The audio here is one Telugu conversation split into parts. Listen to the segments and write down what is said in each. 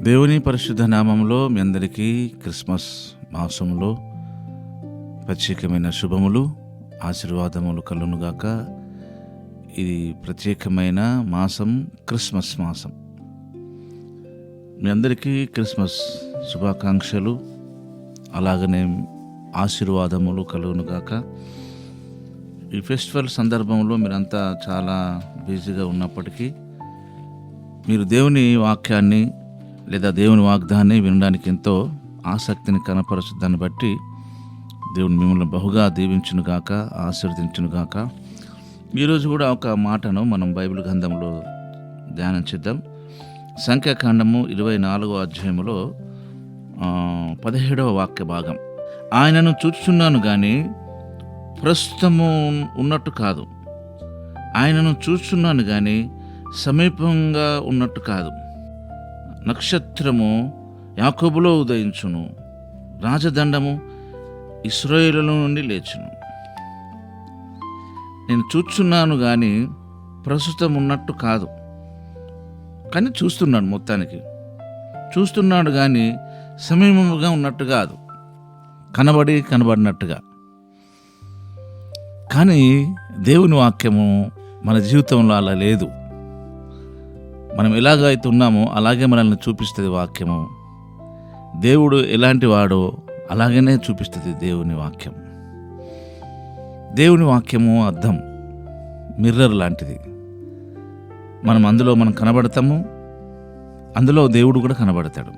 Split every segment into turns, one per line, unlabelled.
దేవుని పరిశుద్ధ నామములో మీ అందరికీ క్రిస్మస్ మాసంలో ప్రత్యేకమైన శుభములు ఆశీర్వాదములు కలుగునుగాక. ఇది ప్రత్యేకమైన మాసం, క్రిస్మస్ మాసం. మీ అందరికీ క్రిస్మస్ శుభాకాంక్షలు, అలాగనే ఆశీర్వాదములు కలుగునుగాక. ఈ ఫెస్టివల్ సందర్భంలో మీరంతా చాలా బిజీగా ఉన్నప్పటికీ మీరు దేవుని వాక్యాన్ని లేదా దేవుని వాగ్దాన్ని వినడానికి ఎంతో ఆసక్తిని కనపరచుదాన్ని బట్టి దేవుని మిమ్మల్ని బహుగా దీవించునుగాక, ఆశీర్వదించునుగాక. ఈరోజు కూడా ఒక మాటను మనం బైబిల్ గ్రంథంలో ధ్యానం చేద్దాం. సంఖ్యాకాండము 24వ అధ్యాయములో 17వ వాక్య భాగం. ఆయనను చూస్తున్నాను కానీ ప్రస్తుతము ఉన్నట్టు కాదు, ఆయనను చూస్తున్నాను కానీ సమీపంగా ఉన్నట్టు కాదు. నక్షత్రము యాకోబులో ఉదయించును, రాజదండము ఇశ్రాయేలు నుండి లేచును. నేను చూస్తున్నాను కానీ ప్రస్తుతం ఉన్నట్టు కాదు, కానీ చూస్తున్నాడు. మొత్తానికి చూస్తున్నాడు కానీ సమీపంగా ఉన్నట్టు కాదు, కనబడినట్టుగా. కానీ దేవుని వాక్యము మన జీవితంలో అలా లేదు. మనం ఎలాగైతే ఉన్నామో అలాగే మనల్ని చూపిస్తుంది వాక్యము. దేవుడు ఎలాంటి వాడో అలాగనే చూపిస్తుంది దేవుని వాక్యం. దేవుని వాక్యము అద్దం, మిర్రర్ లాంటిది. మనం కనబడతాము, అందులో దేవుడు కూడా కనబడతాడు.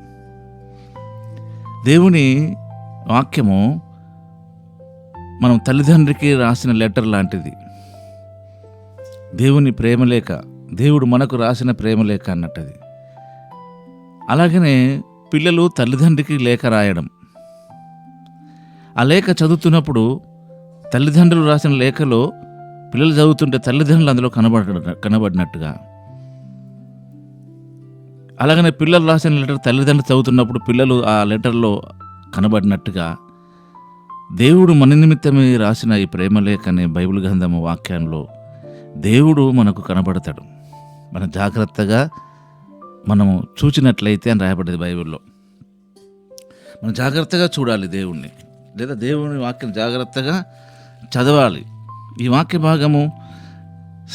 దేవుని వాక్యము మనం తల్లిదండ్రికి రాసిన లెటర్ లాంటిది. దేవుని ప్రేమలేఖ, దేవుడు మనకు రాసిన ప్రేమలేఖ అన్నట్టది. అలాగనే పిల్లలు తల్లిదండ్రికి లేఖ రాయడం, ఆ లేఖ చదువుతున్నప్పుడు తల్లిదండ్రులు రాసిన లేఖలో పిల్లలు చదువుతుంటే తల్లిదండ్రులు అందులో కనబడినట్టుగా, అలాగనే పిల్లలు రాసిన లెటర్ తల్లిదండ్రులు చదువుతున్నప్పుడు పిల్లలు ఆ లెటర్లో కనబడినట్టుగా దేవుడు మన నిమిత్తమే రాసిన ఈ ప్రేమలేఖ అనే బైబిల్ గ్రంథము వాక్యంలో దేవుడు మనకు కనబడతాడు. మనం జాగ్రత్తగా మనము చూచినట్లయితే అని రాయబడ్డది బైబిల్లో. మనం జాగ్రత్తగా చూడాలి దేవుణ్ణి, లేదా దేవుని వాక్యం జాగ్రత్తగా చదవాలి. ఈ వాక్య భాగము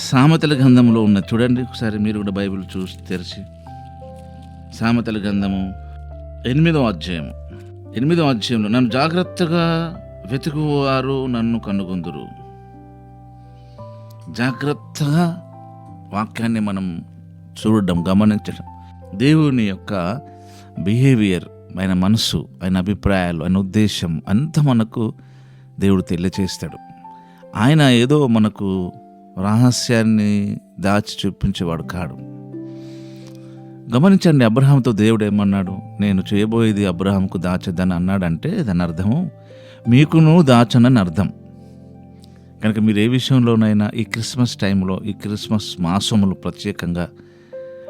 సామెతల గ్రంథంలో ఉన్నది. చూడండి ఒకసారి మీరు కూడా బైబిల్ చూసి తెరిచి. సామెతల గ్రంథము 8వ అధ్యాయంలో, నన్ను జాగ్రత్తగా వెతుకువారు నన్ను కనుగొందురు. జాగ్రత్తగా వాక్యాన్ని మనం చూడడం, గమనించడం, దేవుని యొక్క బిహేవియర్, ఆయన మనసు, ఆయన అభిప్రాయాలు, ఆయన ఉద్దేశం అంతా మనకు దేవుడు తెలియచేస్తాడు. ఆయన ఏదో మనకు రహస్యాన్ని దాచి చూపించేవాడు కాడు. గమనించండి, అబ్రహాంతో దేవుడు ఏమన్నాడు? నేను చేయబోయేది అబ్రహాంకు దాచదని అన్నాడంటే దాని అర్థము మీకును దాచనని అర్థం. కనుక మీరు ఏ విషయంలోనైనా ఈ క్రిస్మస్ టైంలో, ఈ క్రిస్మస్ మాసములు ప్రత్యేకంగా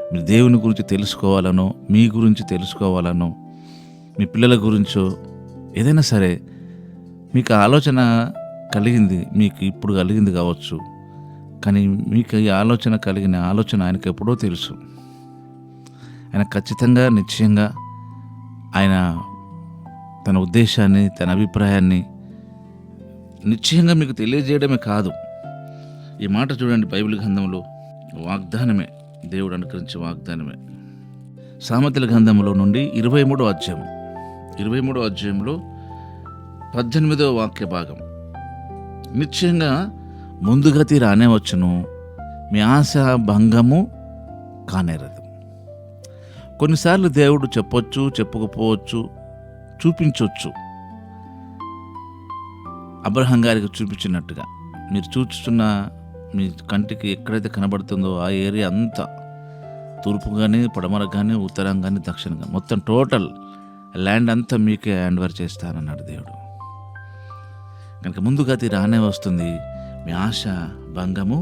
మీరు దేవుని గురించి తెలుసుకోవాలనో, మీ గురించి తెలుసుకోవాలనో, మీ పిల్లల గురించో ఏదైనా సరే మీకు ఆలోచన కలిగింది, మీకు ఇప్పుడు కలిగింది కావచ్చు, కానీ మీకు ఈ కలిగిన ఆలోచన ఆయనకు ఎప్పుడో తెలుసు. ఆయన ఖచ్చితంగా, నిశ్చయంగా ఆయన తన ఉద్దేశాన్ని, తన అభిప్రాయాన్ని నిశ్చయంగా మీకు తెలియజేయడమే కాదు. ఈ మాట చూడండి, బైబిల్ గ్రంథంలో వాగ్దానమే, దేవుడు అనుకరించే వాగ్దానమే. సామెతల గ్రంథంలో నుండి 23వ అధ్యాయంలో 18వ వాక్య భాగం. నిశ్చయంగా ముందుగతి రానే వచ్చును, మీ ఆశ భంగము కానేరదు. కొన్నిసార్లు దేవుడు చెప్పొచ్చు, చెప్పకపోవచ్చు, చూపించవచ్చు. అబ్రహాం గారికి చూపించినట్టుగా మీరు చూస్తున్న మీ కంటికి ఎక్కడైతే కనబడుతుందో ఆ ఏరియా అంతా, తూర్పు కానీ, పడమర కానీ, ఉత్తరం కానీ, దక్షిణం కానీ, మొత్తం టోటల్ ల్యాండ్ అంతా మీకే హ్యాండ్ ఓవర్ చేస్తానన్నాడు దేవుడు. కనుక ముందుగతి రానే వస్తుంది, మీ ఆశ భంగము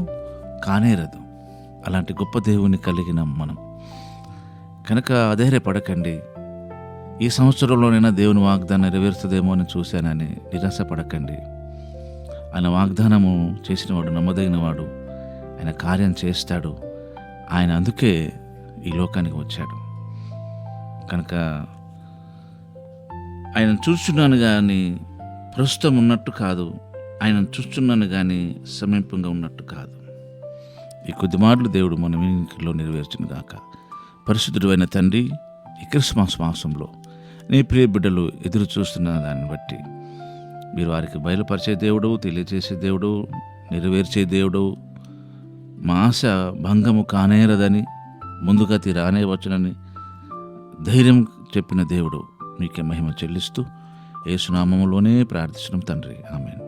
కానేరదు. అలాంటి గొప్ప దేవుని కలిగిన మనం కనుక అధైర్యపడకండి. ఈ సంవత్సరంలోనైనా దేవుని వాగ్దానం నెరవేరుస్తుందేమో అని చూశానని నిరాశపడకండి. ఆయన వాగ్దానము చేసినవాడు నమ్మదగినవాడు, ఆయన కార్యం చేస్తాడు. ఆయన అందుకే ఈ లోకానికి వచ్చాడు. కనుక ఆయన చూస్తున్నాను కానీ ప్రస్తుతం ఉన్నట్టు కాదు, ఆయన చూస్తున్నాను కానీ సమీపంగా ఉన్నట్టు కాదు. ఈ కొద్ది మాటలు దేవుడు మన వినికిడిలో నెరవేర్చును గాక. పరిశుద్ధుడు అయిన తండ్రి, ఈ క్రిస్మస్ మాసంలో నీ ప్రియ బిడ్డలు ఎదురు చూస్తున్న దాన్ని బట్టి మీరు వారికి బయలుపరిచే దేవుడు, తెలియజేసే దేవుడు, నెరవేర్చే దేవుడు, మా ఆశ భంగము కానేరదని, ముందుగతి రానేవచ్చునని ధైర్యం చెప్పిన దేవుడు, మీకే మహిమ చెల్లిస్తూ యేసు నామములోనే ప్రార్థిస్తున్నాం తండ్రి. ఆమేన్.